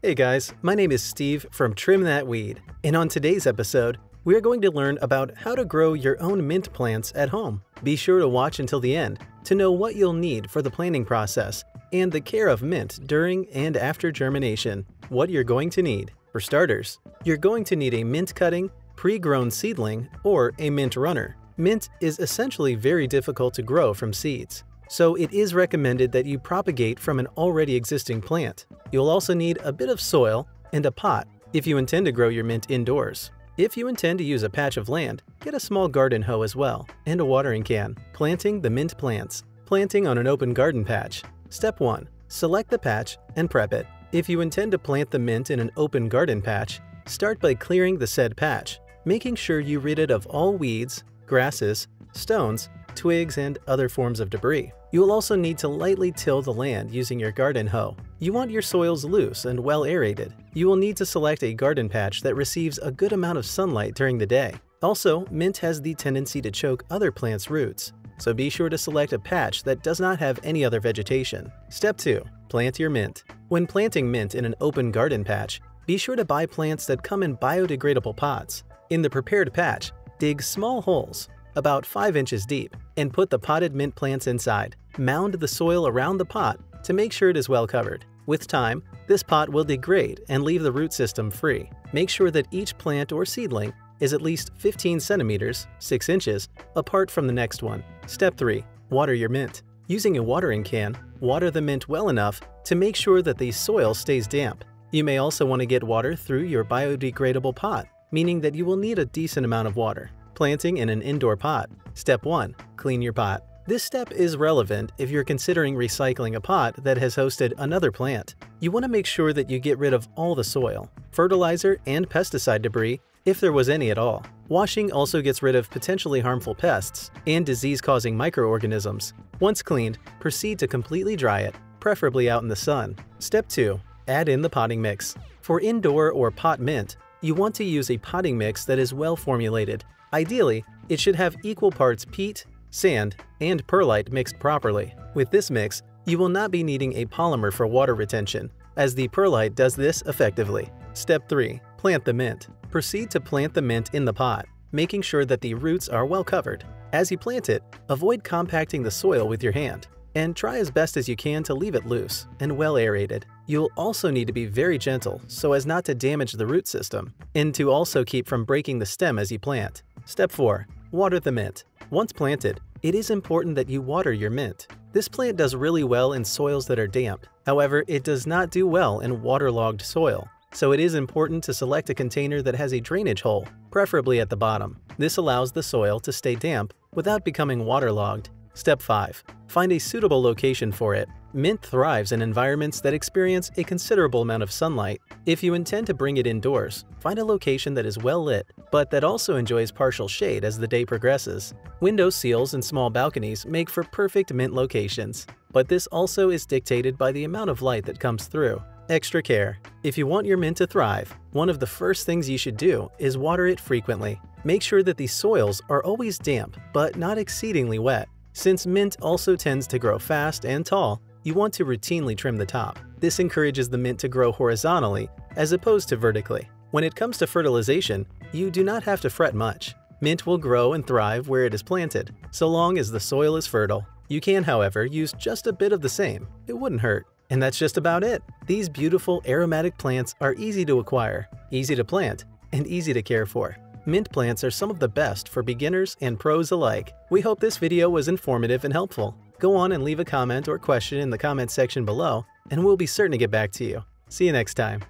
Hey guys, my name is Steve from Trim That Weed, and on today's episode, we are going to learn about how to grow your own mint plants at home. Be sure to watch until the end to know what you'll need for the planting process and the care of mint during and after germination. What you're going to need. For starters, you're going to need a mint cutting, pre-grown seedling, or a mint runner. Mint is essentially very difficult to grow from seeds, so it is recommended that you propagate from an already existing plant. You'll also need a bit of soil and a pot if you intend to grow your mint indoors. If you intend to use a patch of land, get a small garden hoe as well, and a watering can. Planting the mint plants. Planting on an open garden patch. Step 1. Select the patch and prep it. If you intend to plant the mint in an open garden patch, start by clearing the said patch, making sure you rid it of all weeds, grasses, stones, twigs, and other forms of debris. You will also need to lightly till the land using your garden hoe. You want your soils loose and well aerated. You will need to select a garden patch that receives a good amount of sunlight during the day. Also, mint has the tendency to choke other plants' roots, so be sure to select a patch that does not have any other vegetation. Step 2. Plant your mint. When planting mint in an open garden patch, be sure to buy plants that come in biodegradable pots. In the prepared patch, dig small holes, about 5 inches deep, and put the potted mint plants inside. Mound the soil around the pot to make sure it is well covered. With time, this pot will degrade and leave the root system free. Make sure that each plant or seedling is at least 15 centimeters, 6 inches, apart from the next one. Step 3. Water your mint. Using a watering can, water the mint well enough to make sure that the soil stays damp. You may also want to get water through your biodegradable pot, meaning that you will need a decent amount of water. Planting in an indoor pot. Step 1. Clean your pot. This step is relevant if you're considering recycling a pot that has hosted another plant. You want to make sure that you get rid of all the soil, fertilizer, and pesticide debris if there was any at all. Washing also gets rid of potentially harmful pests and disease-causing microorganisms. Once cleaned, proceed to completely dry it, preferably out in the sun. Step 2. Add in the potting mix. For indoor or pot mint, you want to use a potting mix that is well formulated. Ideally, it should have equal parts peat, sand, and perlite mixed properly. With this mix, you will not be needing a polymer for water retention, as the perlite does this effectively. Step 3. Plant the mint. Proceed to plant the mint in the pot, making sure that the roots are well covered. As you plant it, avoid compacting the soil with your hand, and try as best as you can to leave it loose and well aerated. You'll also need to be very gentle so as not to damage the root system, and to also keep from breaking the stem as you plant. Step 4. Water the mint. Once planted, it is important that you water your mint. This plant does really well in soils that are damp. However, it does not do well in waterlogged soil, so it is important to select a container that has a drainage hole, preferably at the bottom. This allows the soil to stay damp without becoming waterlogged. Step 5. Find a suitable location for it. Mint thrives in environments that experience a considerable amount of sunlight. If you intend to bring it indoors, find a location that is well lit, but that also enjoys partial shade as the day progresses. Window sills and small balconies make for perfect mint locations, but this also is dictated by the amount of light that comes through. Extra care. If you want your mint to thrive, one of the first things you should do is water it frequently. Make sure that the soils are always damp, but not exceedingly wet. Since mint also tends to grow fast and tall, you want to routinely trim the top. This encourages the mint to grow horizontally as opposed to vertically. When it comes to fertilization, you do not have to fret much. Mint will grow and thrive where it is planted, so long as the soil is fertile. You can, however, use just a bit of the same. It wouldn't hurt. And that's just about it. These beautiful aromatic plants are easy to acquire, easy to plant, and easy to care for. Mint plants are some of the best for beginners and pros alike. We hope this video was informative and helpful. Go on and leave a comment or question in the comment section below, and we'll be certain to get back to you. See you next time.